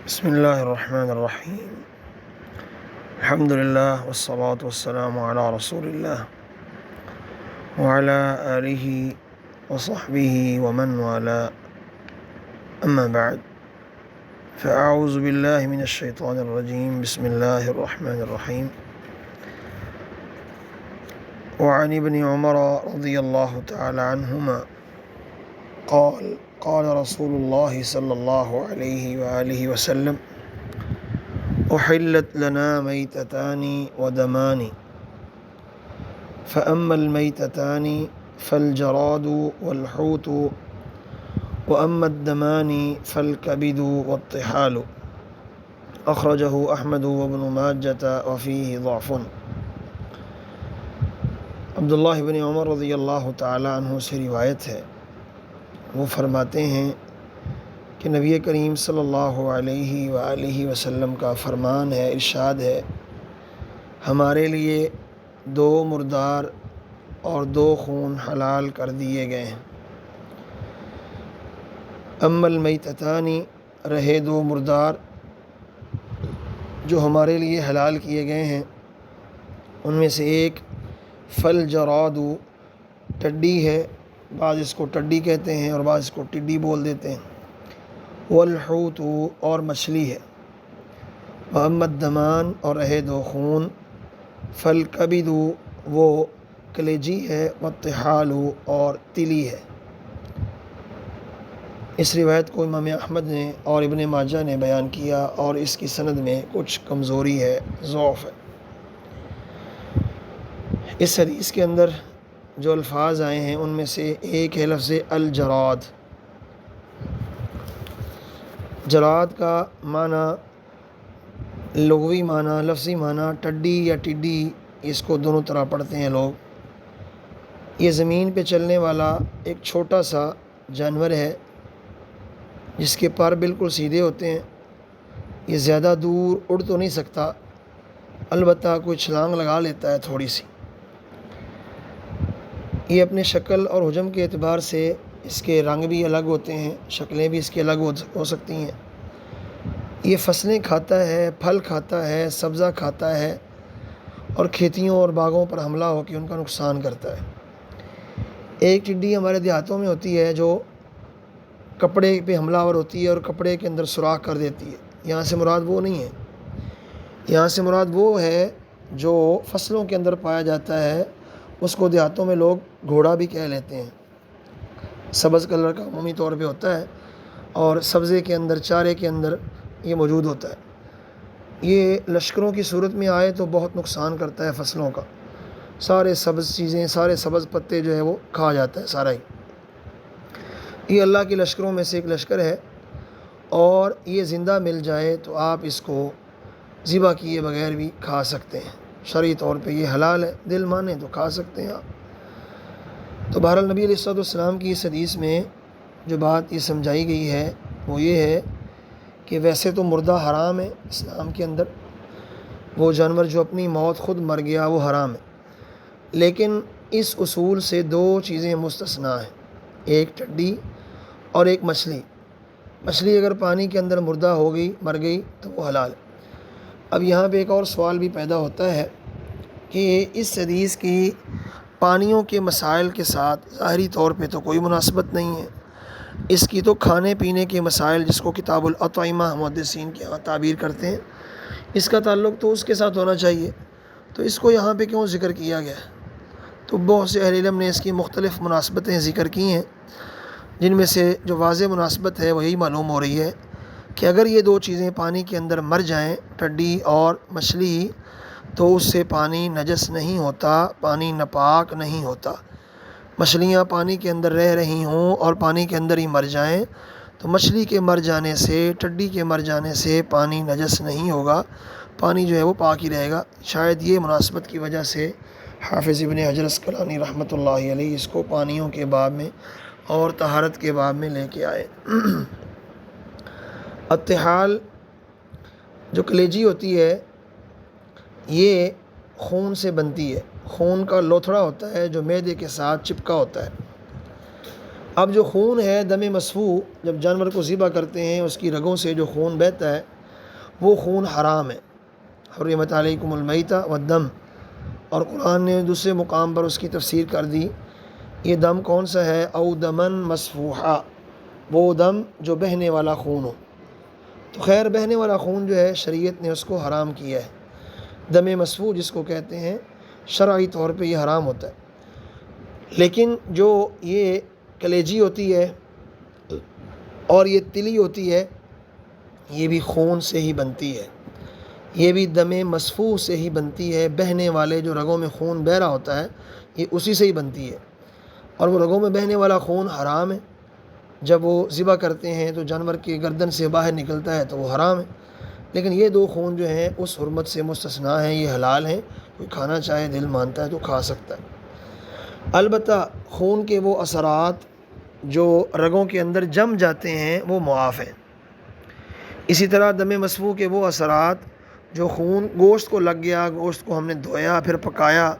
بسم اللہ الرحمن الرحیم الحمد للہ والصلاة والسلام علی رسول اللہ وعلی آلہ وصحبہ ومن والا اما بعد فاعوذ باللہ من الشیطان الرجیم بسم اللہ الرحمن الرحیم وعن ابن عمر رضی اللہ تعالی عنہما قال رسول اللہ صلی اللہ علیہ وآلہ وسلم أحلت لنا ميتتان ودمان فأما الميتتان فالجراد والحوت وأما الدمان فالكبد والطحال أخرجه أحمد وابن ماجة وفيه ضعف۔ عبداللہ بن عمر رضی اللہ تعالی عنہ سے روایت ہے، وہ فرماتے ہیں کہ نبی کریم صلی اللہ علیہ وآلہ وسلم کا فرمان ہے، ارشاد ہے، ہمارے لیے 2 مردار اور 2 خون حلال کر دیے گئے ہیں۔ اما المیتتانی، رہے 2 مردار جو ہمارے لیے حلال کیے گئے ہیں، ان میں سے ایک فالجراد، ٹڈی ہے، بعض اس کو ٹڈی کہتے ہیں اور بعض اس کو ٹڈی بول دیتے ہیں، والحوت، اور مچھلی ہے، وأما الدمان، اور رہے 2 خون، فالکبد، وہ کلیجی ہے، والطحال، اور تلی ہے۔ اس روایت کو امام احمد نے اور ابن ماجہ نے بیان کیا اور اس کی سند میں کچھ کمزوری ہے، ضعف ہے۔ اس حدیث کے اندر جو الفاظ آئے ہیں ان میں سے ایک ہے لفظ الجراد۔ جراد کا معنی، لغوی معنی، لفظی معنی، ٹڈی یا ٹڈی، اس کو دونوں طرح پڑھتے ہیں لوگ۔ یہ زمین پہ چلنے والا ایک چھوٹا سا جانور ہے جس کے پر بالکل سیدھے ہوتے ہیں۔ یہ زیادہ دور اڑ تو نہیں سکتا، البتہ کوئی چھلانگ لگا لیتا ہے تھوڑی سی۔ یہ اپنے شکل اور حجم کے اعتبار سے اس کے رنگ بھی الگ ہوتے ہیں، شکلیں بھی اس کی الگ ہو سکتی ہیں۔ یہ فصلیں کھاتا ہے، پھل کھاتا ہے، سبزہ کھاتا ہے، اور کھیتیوں اور باغوں پر حملہ ہو کے ان کا نقصان کرتا ہے۔ ایک ٹڈی ہمارے دیہاتوں میں ہوتی ہے جو کپڑے پہ حملہ آور ہوتی ہے اور کپڑے کے اندر سوراخ کر دیتی ہے۔ یہاں سے مراد وہ نہیں ہے، یہاں سے مراد وہ ہے جو فصلوں کے اندر پایا جاتا ہے، اس کو دیہاتوں میں لوگ گھوڑا بھی کہہ لیتے ہیں۔ سبز کلر کا عمومی طور پہ ہوتا ہے اور سبزے کے اندر، چارے کے اندر یہ موجود ہوتا ہے۔ یہ لشکروں کی صورت میں آئے تو بہت نقصان کرتا ہے فصلوں کا، سارے سبز چیزیں، سارے سبز پتے جو ہے وہ کھا جاتا ہے سارا ہی۔ یہ اللہ کے لشکروں میں سے ایک لشکر ہے، اور یہ زندہ مل جائے تو آپ اس کو ذبح کیے بغیر بھی کھا سکتے ہیں، شرعی طور پہ یہ حلال ہے، دل مانے تو کھا سکتے ہیں آپ۔ تو بہرحال نبی علیہ السلام کی اس حدیث میں جو بات یہ سمجھائی گئی ہے وہ یہ ہے کہ ویسے تو مردہ حرام ہے اسلام کے اندر، وہ جانور جو اپنی موت خود مر گیا وہ حرام ہے، لیکن اس اصول سے 2 چیزیں مستثنیٰ ہیں، ایک ٹڈی اور ایک مچھلی۔ مچھلی اگر پانی کے اندر مردہ ہو گئی، مر گئی، تو وہ حلال ہے۔ اب یہاں پہ ایک اور سوال بھی پیدا ہوتا ہے کہ اس حدیث کی پانیوں کے مسائل کے ساتھ ظاہری طور پہ تو کوئی مناسبت نہیں ہے، اس کی تو کھانے پینے کے مسائل، جس کو کتاب الاطعمہ محدثین کے ہاں تعبیر کرتے ہیں، اس کا تعلق تو اس کے ساتھ ہونا چاہیے، تو اس کو یہاں پہ کیوں ذکر کیا گیا ہے؟ تو بہت سے اہل علم نے اس کی مختلف مناسبتیں ذکر کی ہیں، جن میں سے جو واضح مناسبت ہے وہ یہی معلوم ہو رہی ہے کہ اگر یہ 2 چیزیں پانی کے اندر مر جائیں، ٹڈی اور مچھلی، تو اس سے پانی نجس نہیں ہوتا، پانی ناپاک نہیں ہوتا۔ مچھلیاں پانی کے اندر رہ رہی ہوں اور پانی کے اندر ہی مر جائیں تو مچھلی کے مر جانے سے، ٹڈی کے مر جانے سے پانی نجس نہیں ہوگا، پانی جو ہے وہ پاک ہی رہے گا۔ شاید یہ مناسبت کی وجہ سے حافظ ابن حجر عسقلانی رحمۃ اللہ علیہ اس کو پانیوں کے باب میں اور طہارت کے باب میں لے کے آئے۔ الطحال جو کلیجی ہوتی ہے یہ خون سے بنتی ہے، خون کا لوتھڑا ہوتا ہے جو معدے کے ساتھ چپکا ہوتا ہے۔ اب جو خون ہے، دم مسفوح، جب جانور کو ذبح کرتے ہیں اس کی رگوں سے جو خون بہتا ہے وہ خون حرام ہے۔ حرمت علیکم المیتہ والدم، اور قرآن نے دوسرے مقام پر اس کی تفسیر کر دی، یہ دم کون سا ہے؟ او دمن مسفوحا، وہ دم جو بہنے والا خون ہو۔ تو خیر بہنے والا خون جو ہے شریعت نے اس کو حرام کیا ہے۔ دم مسفوح جس کو کہتے ہیں شرعی طور پہ یہ حرام ہوتا ہے۔ لیکن جو یہ کلیجی ہوتی ہے اور یہ تلی ہوتی ہے، یہ بھی خون سے ہی بنتی ہے، یہ بھی دم مسفوح سے ہی بنتی ہے۔ بہنے والے جو رگوں میں خون بہہ رہا ہوتا ہے یہ اسی سے ہی بنتی ہے، اور وہ رگوں میں بہنے والا خون حرام ہے۔ جب وہ ذبح کرتے ہیں تو جانور کے گردن سے باہر نکلتا ہے تو وہ حرام ہے۔ لیکن یہ دو خون جو ہیں اس حرمت سے مستثنیٰ ہیں، یہ حلال ہیں، کوئی کھانا چاہے دل مانتا ہے تو کھا سکتا ہے۔ البتہ خون کے وہ اثرات جو رگوں کے اندر جم جاتے ہیں وہ معاف ہیں۔ اسی طرح دم مسفوح کے وہ اثرات جو خون گوشت کو لگ گیا، گوشت کو ہم نے دھویا پھر پکایا،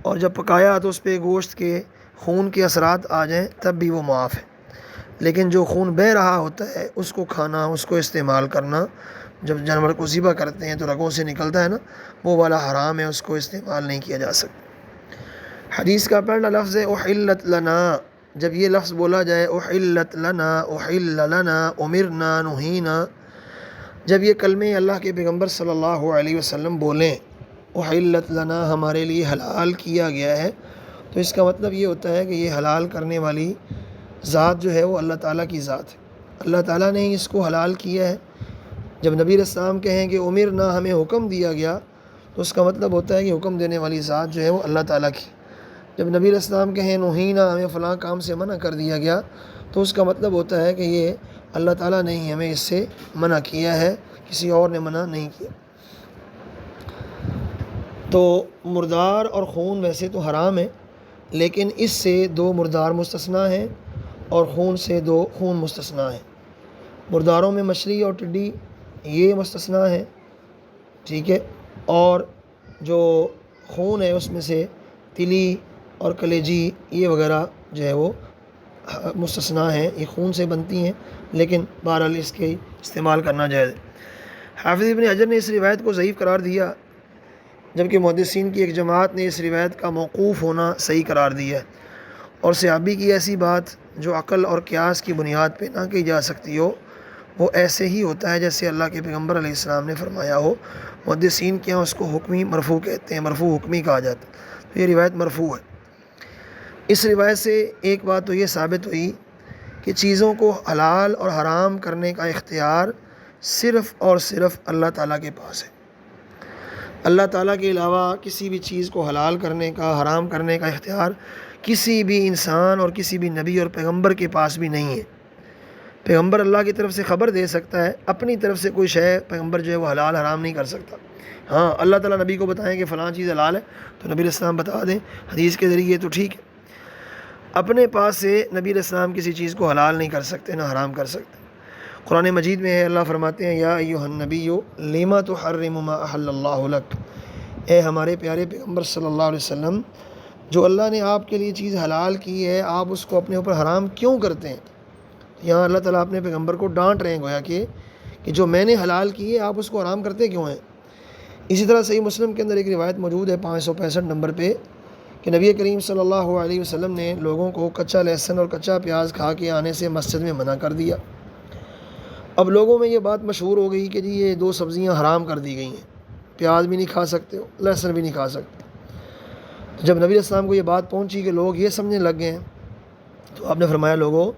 اور جب پکایا تو اس پہ گوشت کے خون کے اثرات آ جائیں تب بھی وہ معاف ہے۔ لیکن جو خون بہہ رہا ہوتا ہے اس کو کھانا، اس کو استعمال کرنا، جب جانور کو ذبح کرتے ہیں تو رگوں سے نکلتا ہے نا، وہ والا حرام ہے، اس کو استعمال نہیں کیا جا سکتا۔ حدیث کا پہلا لفظ ہے احلت لنا۔ جب یہ لفظ بولا جائے احلت لنا، احل لنا، امرنا، نہینا، جب یہ کلمے اللہ کے پیغمبر صلی اللہ علیہ وسلم بولیں احلت لنا، ہمارے لیے حلال کیا گیا ہے، تو اس کا مطلب یہ ہوتا ہے کہ یہ حلال کرنے والی ذات جو ہے وہ اللہ تعالیٰ کی ذات ہے، اللہ تعالیٰ نے ہی اس کو حلال کیا ہے۔ جب نبی علیہ السلام کہیں کہ امرنا، ہمیں حکم دیا گیا، تو اس کا مطلب ہوتا ہے کہ حکم دینے والی ذات جو ہے وہ اللہ تعالیٰ کی۔ جب نبی علیہ السلام کہیں نہینا، ہمیں فلاں کام سے منع کر دیا گیا، تو اس کا مطلب ہوتا ہے کہ یہ اللہ تعالیٰ نے ہی ہمیں اس سے منع کیا ہے، کسی اور نے منع نہیں کیا۔ تو مردار اور خون ویسے تو حرام ہے، لیکن اس سے دو مردار مستثنیٰ ہیں اور خون سے دو خون مستثنیٰ ہیں۔ مرداروں میں مچھلی اور ٹڈی یہ مستثنیٰ ہیں، ٹھیک ہے، اور جو خون ہے اس میں سے تلی اور کلیجی یہ وغیرہ جو ہے وہ مستثنیٰ ہیں، یہ خون سے بنتی ہیں، لیکن بہرحال اس کے استعمال کرنا جائز ہے۔ حافظ ابن حجر نے اس روایت کو ضعیف قرار دیا، جبکہ محدثین کی ایک جماعت نے اس روایت کا موقوف ہونا صحیح قرار دیا ہے، اور صحابی کی ایسی بات جو عقل اور قیاس کی بنیاد پہ نہ کی جا سکتی ہو، وہ ایسے ہی ہوتا ہے جیسے اللہ کے پیغمبر علیہ السلام نے فرمایا ہو۔ محدثین کے یہاں اس کو حکمی مرفوع کہتے ہیں، مرفوع حکمی کہا جاتا ہے، تو یہ روایت مرفوع ہے۔ اس روایت سے ایک بات تو یہ ثابت ہوئی کہ چیزوں کو حلال اور حرام کرنے کا اختیار صرف اور صرف اللہ تعالیٰ کے پاس ہے۔ اللہ تعالیٰ کے علاوہ کسی بھی چیز کو حلال کرنے کا، حرام کرنے کا اختیار کسی بھی انسان اور کسی بھی نبی اور پیغمبر کے پاس بھی نہیں ہے۔ پیغمبر اللہ کی طرف سے خبر دے سکتا ہے، اپنی طرف سے کوئی شے پیغمبر جو ہے وہ حلال حرام نہیں کر سکتا۔ ہاں اللہ تعالیٰ نبی کو بتائیں کہ فلاں چیز حلال ہے تو نبی علیہ السلام بتا دیں حدیث کے ذریعے، تو ٹھیک ہے۔ اپنے پاس سے نبی علیہ السلام کسی چیز کو حلال نہیں کر سکتے، نہ حرام کر سکتے۔ قرآن مجید میں ہے، اللہ فرماتے ہیں یا ایھا النبی لما تحرم ما احل اللہ لک، اے ہمارے پیارے پیغمبر صلی اللہ علیہ وسلم، جو اللہ نے آپ کے لیے چیز حلال کی ہے آپ اس کو اپنے اوپر حرام کیوں کرتے ہیں؟ یہاں اللہ تعالیٰ اپنے پیغمبر کو ڈانٹ رہے ہیں، گویا کہ جو میں نے حلال کی ہے آپ اس کو حرام کرتے کیوں ہیں؟ اسی طرح صحیح مسلم کے اندر ایک روایت موجود ہے 565 نمبر پہ کہ نبی کریم صلی اللہ علیہ وسلم نے لوگوں کو کچا لہسن اور کچا پیاز کھا کے آنے سے مسجد میں منع کر دیا۔ اب لوگوں میں یہ بات مشہور ہو گئی کہ جی یہ دو سبزیاں حرام کر دی گئی ہیں، پیاز بھی نہیں کھا سکتے ہو، لہسن بھی نہیں کھا سکتے۔ جب نبی علیہ السلام کو یہ بات پہنچی کہ لوگ یہ سمجھنے لگ گئے ہیں، تو آپ نے فرمایا لوگوں،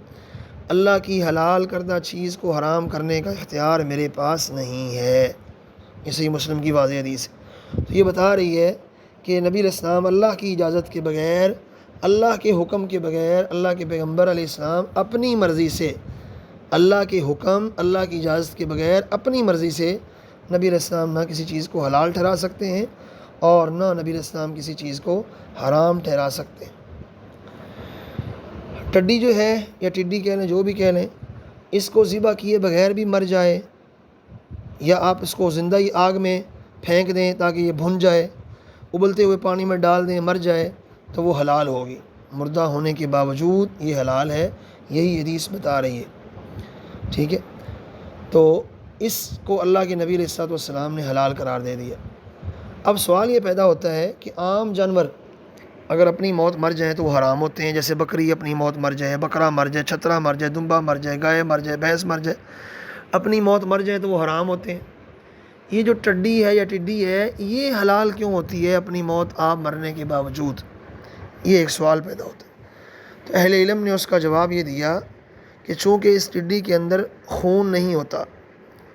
اللہ کی حلال کردہ چیز کو حرام کرنے کا اختیار میرے پاس نہیں ہے۔ یہ صحیح مسلم کی واضح حدیث ہے۔ تو یہ بتا رہی ہے کہ نبی علیہ السلام اللہ کی اجازت کے بغیر، اللہ کے حکم کے بغیر، اللہ کے پیغمبر علیہ السلام اپنی مرضی سے، اللہ کے حکم، اللہ کی اجازت کے بغیر اپنی مرضی سے نبی علیہ السلام نہ کسی چیز کو حلال ٹھہرا سکتے ہیں اور نہ نبی علیہ السلام کسی چیز کو حرام ٹھہرا سکتے ہیں۔ ٹڈی جو ہے یا ٹڈی کہہ لیں، جو بھی کہہ لیں، اس کو ذبح کیے بغیر بھی مر جائے، یا آپ اس کو زندہ ہی آگ میں پھینک دیں تاکہ یہ بھن جائے، ابلتے ہوئے پانی میں ڈال دیں مر جائے، تو وہ حلال ہوگی۔ مردہ ہونے کے باوجود یہ حلال ہے، یہی حدیث بتا رہی ہے، ٹھیک ہے۔ تو اس کو اللہ کے نبی علیہ الصلوۃ والسلام نے حلال قرار دے دیا۔ اب سوال یہ پیدا ہوتا ہے کہ عام جانور اگر اپنی موت مر جائیں تو وہ حرام ہوتے ہیں، جیسے بکری اپنی موت مر جائے، بکرا مر جائے، چھترا مر جائے، دمبا مر جائے، گائے مر جائے، بھینس مر جائے، اپنی موت مر جائے تو وہ حرام ہوتے ہیں۔ یہ جو ٹڈی ہے یا ٹڈی ہے یہ حلال کیوں ہوتی ہے اپنی موت آپ مرنے کے باوجود؟ یہ ایک سوال پیدا ہوتا ہے۔ تو اہل علم نے اس کا جواب یہ دیا کہ چونکہ اس ٹڈی کے اندر خون نہیں ہوتا،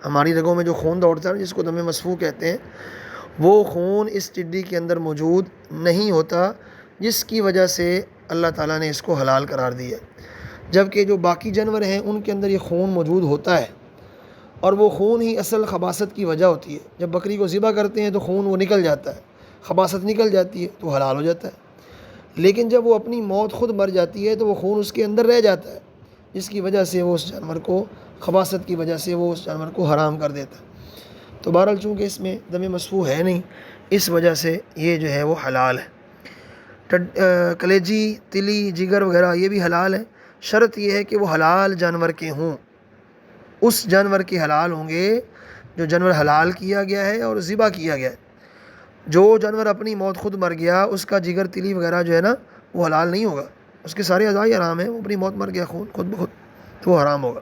ہماری رگوں میں جو خون دوڑتا ہے جس کو دم مسفوح کہتے ہیں، وہ خون اس ٹڈی کے اندر موجود نہیں ہوتا، جس کی وجہ سے اللہ تعالیٰ نے اس کو حلال قرار دیا۔ جبکہ جو باقی جانور ہیں ان کے اندر یہ خون موجود ہوتا ہے، اور وہ خون ہی اصل خباثت کی وجہ ہوتی ہے۔ جب بکری کو ذبح کرتے ہیں تو خون وہ نکل جاتا ہے، خباثت نکل جاتی ہے تو حلال ہو جاتا ہے۔ لیکن جب وہ اپنی موت خود مر جاتی ہے تو وہ خون اس کے اندر رہ جاتا ہے، جس کی وجہ سے وہ اس جانور کو، خباثت کی وجہ سے وہ اس جانور کو حرام کر دیتا ہے۔ تو بہرحال چونکہ اس میں دم مسفوح ہے نہیں، اس وجہ سے یہ جو ہے وہ حلال ہے۔ کلیجی، تلی، جگر وغیرہ یہ بھی حلال ہے، شرط یہ ہے کہ وہ حلال جانور کے ہوں، اس جانور کے حلال ہوں گے جو جانور حلال کیا گیا ہے اور ذبح کیا گیا ہے۔ جو جانور اپنی موت خود مر گیا اس کا جگر، تلی وغیرہ جو ہے نا وہ حلال نہیں ہوگا، اس کے سارے اعضاء حرام ہیں، وہ اپنی موت مر گیا خود بخود تو وہ حرام ہوگا،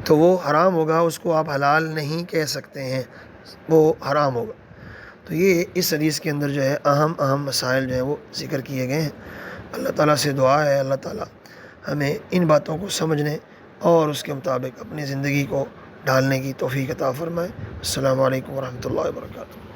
تو وہ حرام ہوگا، اس کو آپ حلال نہیں کہہ سکتے ہیں، وہ حرام ہوگا۔ تو یہ اس حدیث کے اندر جو ہے اہم مسائل جو ہیں وہ ذکر کیے گئے ہیں۔ اللہ تعالیٰ سے دعا ہے اللہ تعالیٰ ہمیں ان باتوں کو سمجھنے اور اس کے مطابق اپنی زندگی کو ڈھالنے کی توفیق عطا فرمائے۔ السلام علیکم ورحمۃ اللہ وبرکاتہ۔